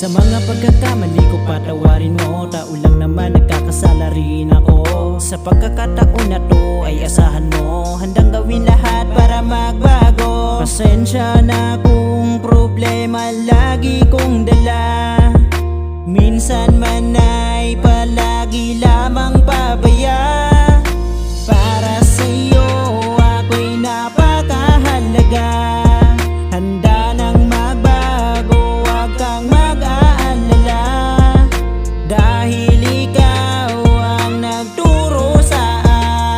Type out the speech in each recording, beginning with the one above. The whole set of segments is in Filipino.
Sa mga pagkakamali ko patawarin mo. Tao lang naman, nagkakasala rin ako. Sa pagkakataon na to ay asahan mo, handang gawin lahat para magbago. Pasensya na kung problema lagi kong dala. Minsan man ay palagi lamang pabaya. Para sa'yo ako'y napakahalaga. Handa nang magbago, huwag kang mag-aalala. Dahil ikaw ang nagturo sa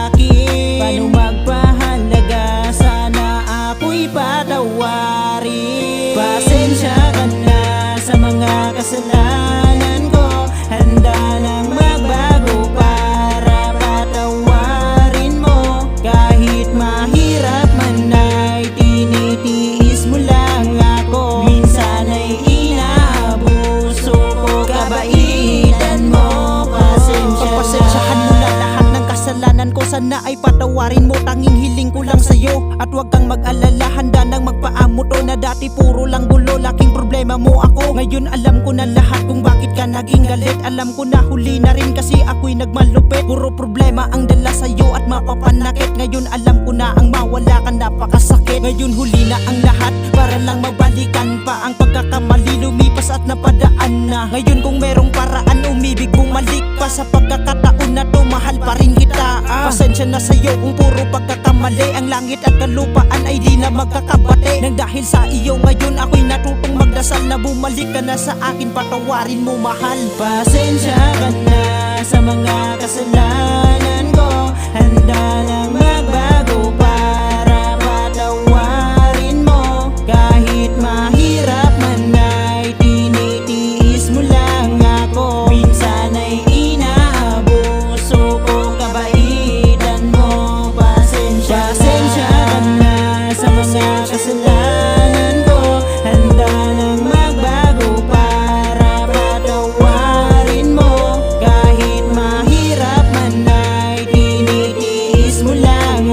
akin paano magpahalaga, sana ako'y patawarin. Pasensya ka na sa mga kasalanan ko, handa nang magbago para patawarin mo. Kahit mahirap man ay tinitiis mo lang ako. Minsan ay inaabuso ko kabaitan mo. Pagpasensyahan mo na lahat ng kasalanan ko, sana ay patawarin mo. Tanging hiling ko lang sa'yo at huwag kang mag-alala, handa nang magpaamo to na dati puro lang gulo, laking problema mo ako. Ngayon alam ko na lahat kung bakit ka naging galit. Alam ko na huli na rin kasi ako'y nagmalupit. Puro problema ang dala sa'yo at mapapanakit. Ngayon alam ko na ang mawala ka napakasakit. Ngayon huli na ang lahat para lang mabalikan pa ang pagkakamali. Lumipas at napadaan na. Ngayon kung merong paraan, umibig bumalik pa. Sa pagkakataon na to, mahal pa rin kita. Pasensya na sa'yo kung puro pagkakamali. Ang langit at kalupaan ay di na magkakabati. Nang dahil sa iyo ngayon ako'y natutong magdasal na bumalik ka na sa akin, patawarin mo mahal. Pasensya ka na sa mga kasalanan ko, handa nang magbago para patawarin mo. Kahit mahirap man ay tinitiis mo lang ako. Minsan ay inaabuso ko kabaitan mo. Pasensya ka na sa mga kasalanan ko, handa nang magbago para patawarin mo. Kahit mahirap man ay tinitiis mo lang